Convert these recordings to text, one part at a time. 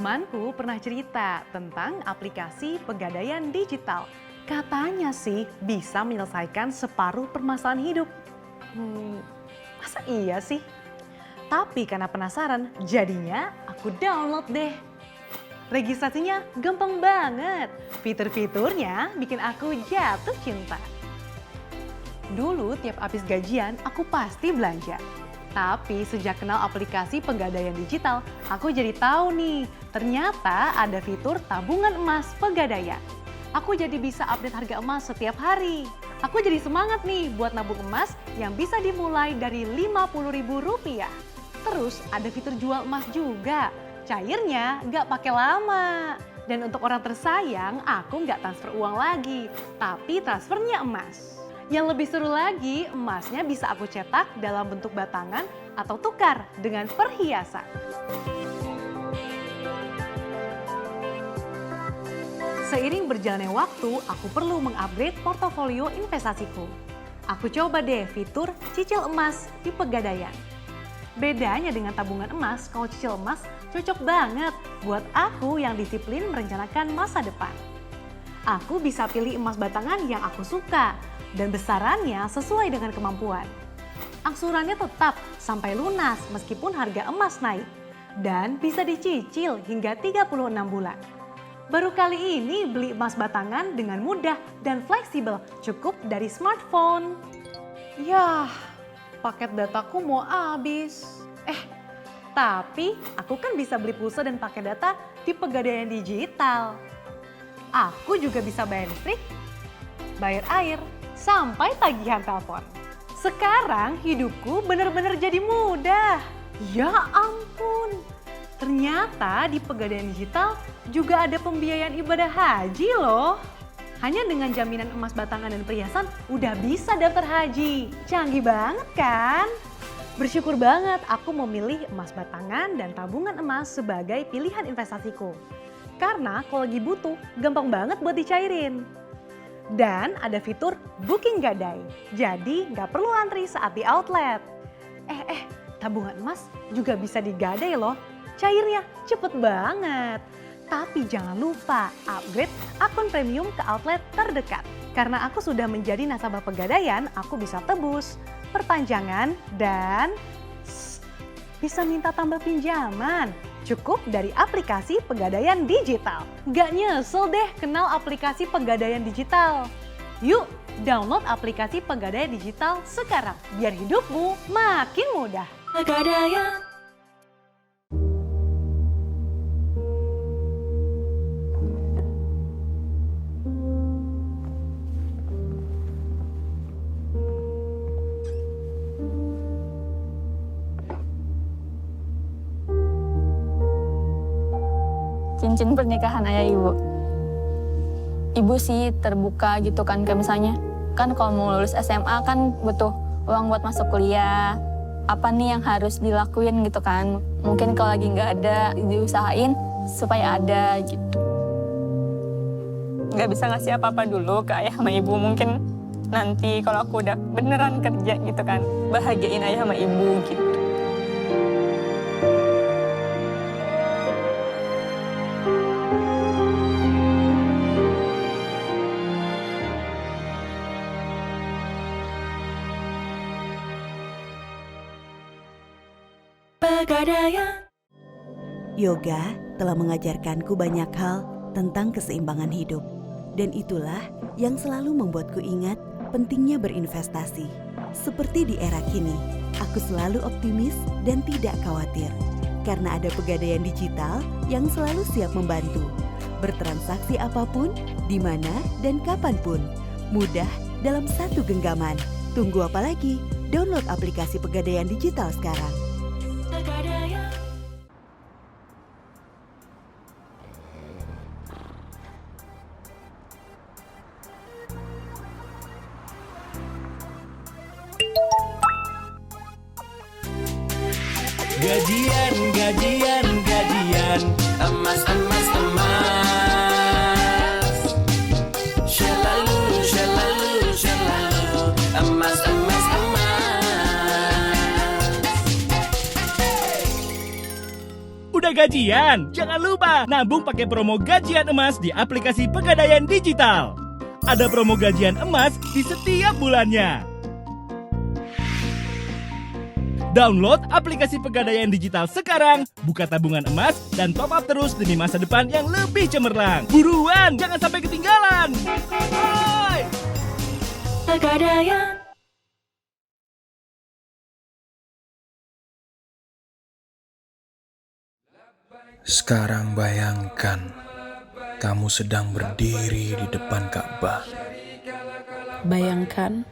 Temanku pernah cerita tentang aplikasi pegadaian digital. Katanya sih bisa menyelesaikan separuh permasalahan hidup. Masa iya sih? Tapi karena penasaran, jadinya aku download deh. Registrasinya gampang banget. Fitur-fiturnya bikin aku jatuh cinta. Dulu tiap habis gajian aku pasti belanja. Tapi sejak kenal aplikasi pegadaian digital, aku jadi tahu nih, ternyata ada fitur tabungan emas pegadaian. Aku jadi bisa update harga emas setiap hari. Aku jadi semangat nih buat nabung emas yang bisa dimulai dari Rp50.000. Terus ada fitur jual emas juga, cairnya nggak pakai lama. Dan untuk orang tersayang, aku nggak transfer uang lagi, tapi transfernya emas. Yang lebih seru lagi, emasnya bisa aku cetak dalam bentuk batangan atau tukar dengan perhiasan. Seiring berjalannya waktu, aku perlu mengupgrade portofolio investasiku. Aku coba deh fitur cicil emas di Pegadaian. Bedanya dengan tabungan emas, kalau cicil emas cocok banget buat aku yang disiplin merencanakan masa depan. Aku bisa pilih emas batangan yang aku suka dan besarannya sesuai dengan kemampuan. Angsurannya tetap sampai lunas meskipun harga emas naik dan bisa dicicil hingga 36 bulan. Baru kali ini beli emas batangan dengan mudah dan fleksibel, cukup dari smartphone. Yah, paket dataku mau habis. Tapi aku kan bisa beli pulsa dan paket data di Pegadaian digital. Aku juga bisa bayar listrik, bayar air, sampai tagihan telepon. Sekarang hidupku benar-benar jadi mudah. Ya ampun, ternyata di Pegadaian digital juga ada pembiayaan ibadah haji loh. Hanya dengan jaminan emas batangan dan perhiasan udah bisa daftar haji. Canggih banget kan? Bersyukur banget aku memilih emas batangan dan tabungan emas sebagai pilihan investasiku. Karena kalau lagi butuh, gampang banget buat dicairin. Dan ada fitur booking gadai, jadi nggak perlu antri saat di outlet. Tabungan emas juga bisa digadai loh, cairnya cepet banget. Tapi jangan lupa upgrade akun premium ke outlet terdekat. Karena aku sudah menjadi nasabah Pegadaian, aku bisa tebus, perpanjangan, dan bisa minta tambah pinjaman. Cukup dari aplikasi Pegadaian digital. Gak nyesel deh kenal aplikasi Pegadaian digital. Yuk, download aplikasi Pegadaian digital sekarang. Biar hidupmu makin mudah. Pegadaian. Cincin pernikahan ayah ibu. Ibu sih terbuka gitu kan, kayak misalnya kan kalau mau lulus SMA kan butuh uang buat masuk kuliah. Apa nih yang harus dilakuin gitu kan. Mungkin kalau lagi nggak ada, diusahain supaya ada gitu. Nggak bisa ngasih apa-apa dulu ke ayah sama ibu. Mungkin nanti kalau aku udah beneran kerja gitu kan, bahagiain ayah sama ibu gitu. Pegadaian. Yoga telah mengajarkanku banyak hal tentang keseimbangan hidup. Dan itulah yang selalu membuatku ingat pentingnya berinvestasi. Seperti di era kini, aku selalu optimis dan tidak khawatir. Karena ada Pegadaian digital yang selalu siap membantu. Bertransaksi apapun, di mana dan kapanpun. Mudah dalam satu genggaman. Tunggu apa lagi? Download aplikasi Pegadaian digital sekarang. Gajian, gajian, gajian, emas, emas, emas. Selalu, selalu, selalu, emas, emas, emas. Udah gajian? Jangan lupa nabung pakai promo gajian emas di aplikasi Pegadaian Digital. Ada promo gajian emas di setiap bulannya. Download aplikasi Pegadaian Digital sekarang, buka tabungan emas, dan top up terus demi masa depan yang lebih cemerlang. Buruan, jangan sampai ketinggalan. Hai! Pegadaian. Sekarang bayangkan, kamu sedang berdiri di depan Ka'bah. Bayangkan,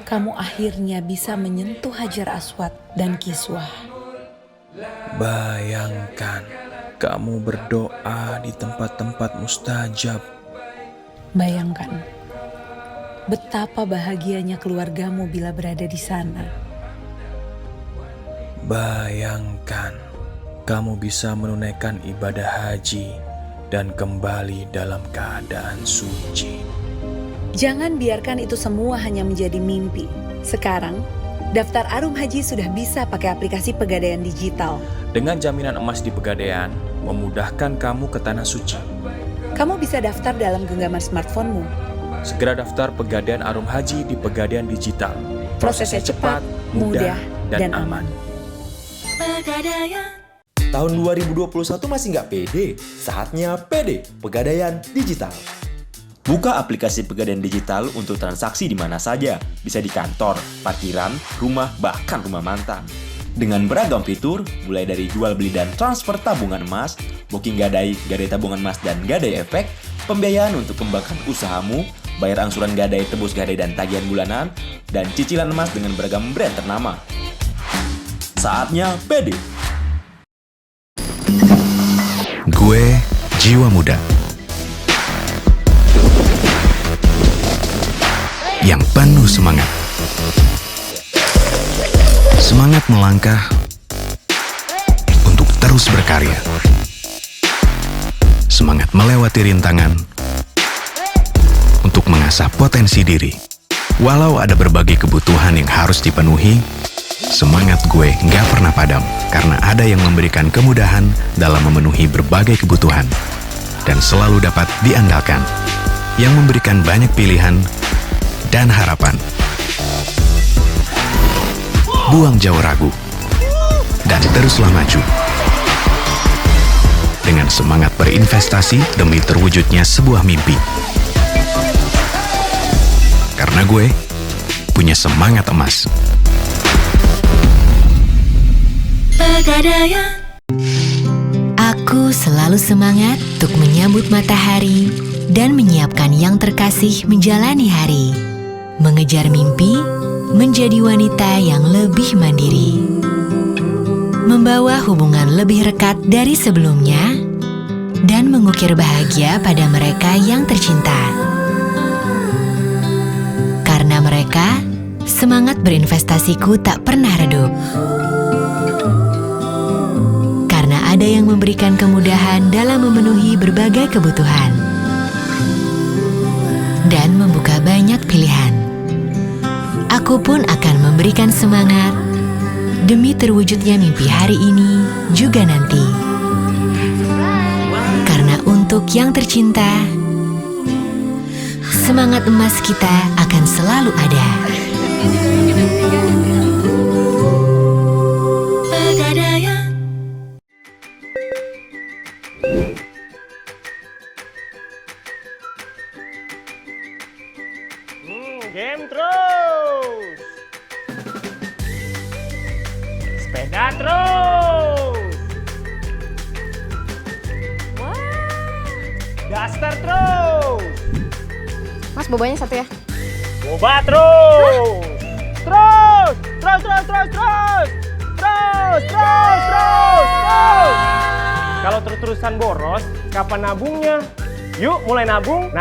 kamu akhirnya bisa menyentuh Hajar Aswad dan Kiswah. Bayangkan, kamu berdoa di tempat-tempat mustajab. Bayangkan, betapa bahagianya keluargamu bila berada di sana. Bayangkan, kamu bisa menunaikan ibadah haji dan kembali dalam keadaan suci. Jangan biarkan itu semua hanya menjadi mimpi. Sekarang, daftar Arum Haji sudah bisa pakai aplikasi Pegadaian Digital. Dengan jaminan emas di Pegadaian, memudahkan kamu ke tanah suci. Kamu bisa daftar dalam genggaman smartphone-mu. Segera daftar Pegadaian Arum Haji di Pegadaian Digital. Prosesnya cepat, mudah, dan aman. Pegadaian. Tahun 2021 masih nggak pede? Saatnya pede, Pegadaian Digital. Buka aplikasi Pegadaian Digital untuk transaksi di mana saja. Bisa di kantor, parkiran, rumah, bahkan rumah mantan. Dengan beragam fitur, mulai dari jual beli dan transfer tabungan emas, booking gadai, gadai tabungan emas dan gadai efek, pembiayaan untuk kembangkan usahamu, bayar angsuran gadai, tebus gadai dan tagihan bulanan, dan cicilan emas dengan beragam brand ternama. Saatnya pede. Gue jiwa muda yang penuh semangat. Semangat melangkah untuk terus berkarya. Semangat melewati rintangan untuk mengasah potensi diri. Walau ada berbagai kebutuhan yang harus dipenuhi, semangat gue nggak pernah padam karena ada yang memberikan kemudahan dalam memenuhi berbagai kebutuhan dan selalu dapat diandalkan, yang memberikan banyak pilihan dan harapan. Buang jauh ragu dan teruslah maju dengan semangat berinvestasi demi terwujudnya sebuah mimpi. Karena gue punya semangat emas. Pegadaian. Aku selalu semangat untuk menyambut matahari dan menyiapkan yang terkasih menjalani hari. Mengejar mimpi, menjadi wanita yang lebih mandiri. Membawa hubungan lebih rekat dari sebelumnya dan mengukir bahagia pada mereka yang tercinta. Karena mereka, semangat berinvestasiku tak pernah redup. Karena ada yang memberikan kemudahan dalam memenuhi berbagai kebutuhan dan membuka banyak pilihan. Aku pun akan memberikan semangat demi terwujudnya mimpi hari ini juga nanti. Karena untuk yang tercinta, semangat emas kita akan selalu ada. Pegadaian. Game terus. Sepeda terus. Daster terus. Mas, bobanya satu ya? Boba terus. Terus. Kalau terus-terusan boros, kapan nabungnya? Yuk mulai nabung.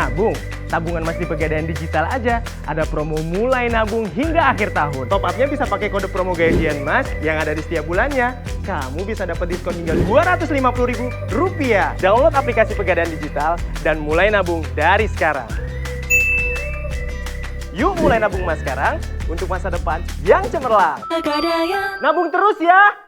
Tabungan emas di Pegadaian Digital aja. Ada promo mulai nabung hingga akhir tahun. Top up-nya bisa pakai kode promo gajian emas yang ada di setiap bulannya. Kamu bisa dapat diskon hingga Rp250.000. Download aplikasi Pegadaian Digital dan mulai nabung dari sekarang. Yuk mulai nabung emas sekarang untuk masa depan yang cemerlang. Pegadaian. Nabung terus ya!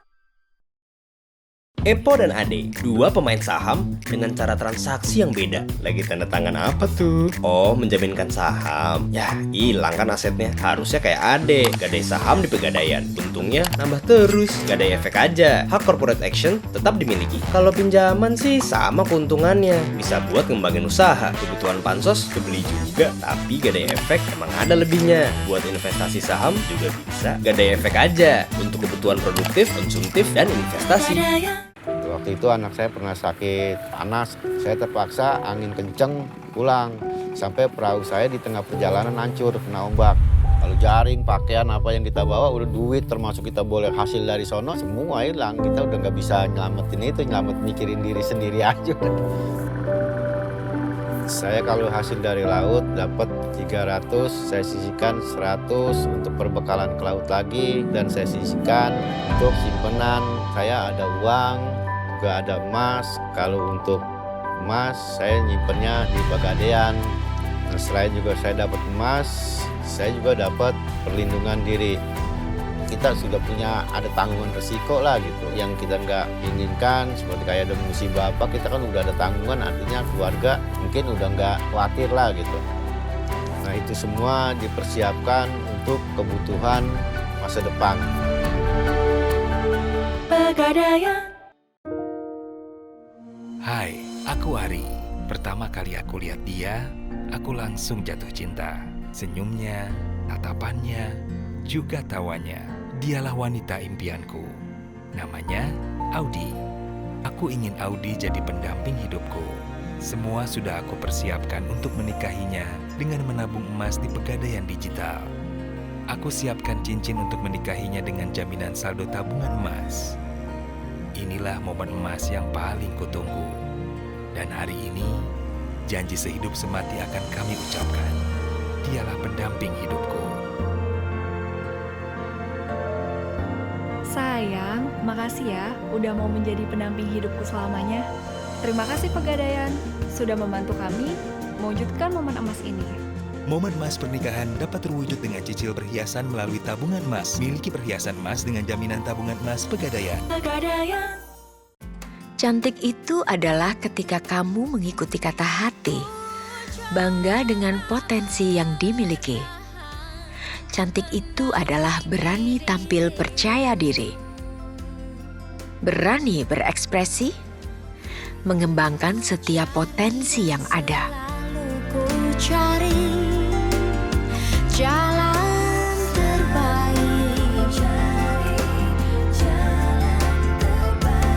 Epo dan Ade, dua pemain saham dengan cara transaksi yang beda. Lagi tanda tangan apa tuh? Oh, menjaminkan saham. Ya, hilang kan asetnya. Harusnya kayak Ade, gadai saham di Pegadaian. Untungnya nambah terus, gadai efek aja. Hak corporate action tetap dimiliki. Kalau pinjaman sih sama keuntungannya. Bisa buat ngembangin usaha. Kebutuhan pansos kebeli juga. Tapi gadai efek emang ada lebihnya. Buat investasi saham juga bisa. Gadai efek aja untuk kebutuhan produktif, konsumtif, dan investasi. Waktu itu anak saya pernah sakit panas, saya terpaksa angin kenceng pulang. Sampai perahu saya di tengah perjalanan hancur, kena ombak. Kalau jaring, pakaian, apa yang kita bawa, udah duit termasuk kita boleh hasil dari sono, semua hilang. Kita udah nggak bisa nyelamatin itu, mikirin diri sendiri aja. Saya kalau hasil dari laut dapat 300, saya sisihkan 100 untuk perbekalan ke laut lagi. Dan saya sisihkan untuk simpenan, saya ada uang, juga ada emas. Kalau untuk emas saya nyimpennya di Pegadaian. Nah, selain juga saya dapat emas, saya juga dapat perlindungan diri. Kita sudah punya ada tanggungan resiko lah gitu yang kita nggak inginkan, seperti kayak ada musibah apa, kita kan udah ada tanggungan, artinya keluarga mungkin udah nggak khawatir lah gitu. Nah itu semua dipersiapkan untuk kebutuhan masa depan. Pegadaian. Hai, aku Ari. Pertama kali aku lihat dia, aku langsung jatuh cinta. Senyumnya, tatapannya, juga tawanya. Dialah wanita impianku. Namanya Audi. Aku ingin Audi jadi pendamping hidupku. Semua sudah aku persiapkan untuk menikahinya dengan menabung emas di Pegadaian Digital. Aku siapkan cincin untuk menikahinya dengan jaminan saldo tabungan emas. Inilah momen emas yang paling kutunggu. Dan hari ini, janji sehidup semati akan kami ucapkan. Dialah pendamping hidupku. Sayang, makasih ya udah mau menjadi pendamping hidupku selamanya. Terima kasih Pegadaian, sudah membantu kami mewujudkan momen emas ini. Momen emas pernikahan dapat terwujud dengan cicil perhiasan melalui tabungan emas. Miliki perhiasan emas dengan jaminan tabungan emas Pegadaian. Cantik itu adalah ketika kamu mengikuti kata hati, bangga dengan potensi yang dimiliki. Cantik itu adalah berani tampil percaya diri, berani berekspresi, mengembangkan setiap potensi yang ada. Ku cari jalan terbaik,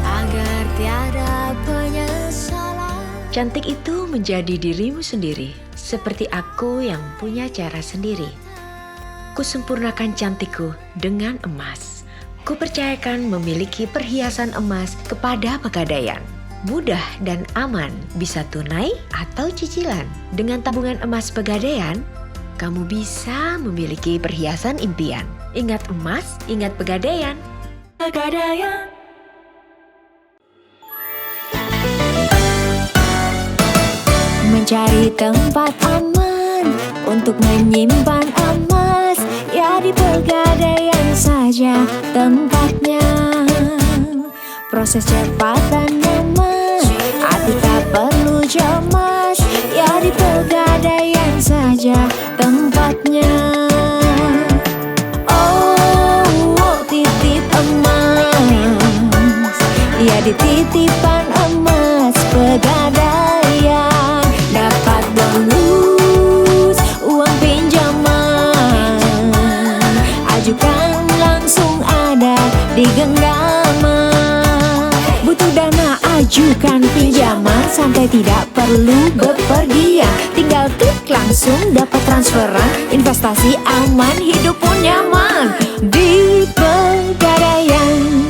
agar tiada penyesalan. Cantik itu menjadi dirimu sendiri, seperti aku yang punya cara sendiri. Kusempurnakan cantikku dengan emas. Kupercayakan memiliki perhiasan emas kepada Pegadaian. Mudah dan aman, bisa tunai atau cicilan. Dengan tabungan emas Pegadaian, kamu bisa memiliki perhiasan impian. Ingat emas, ingat Pegadaian. Pegadaian. Mencari tempat aman untuk menyimpan emas, ya di Pegadaian saja tempatnya. Proses cepat dan nyaman, hati tak perlu cemas, ya di Pegadaian saja tempatnya. Oh, titip emas, ya di titipan emas Pegadaian. Dapat bonus uang pinjaman, ajukan langsung ada di genggaman. Butuh dana, ajukan pinjaman, santai tidak perlu bepergian. Tinggal klik langsung dapat transferan, investasi aman, hidup pun nyaman di Pegadaian.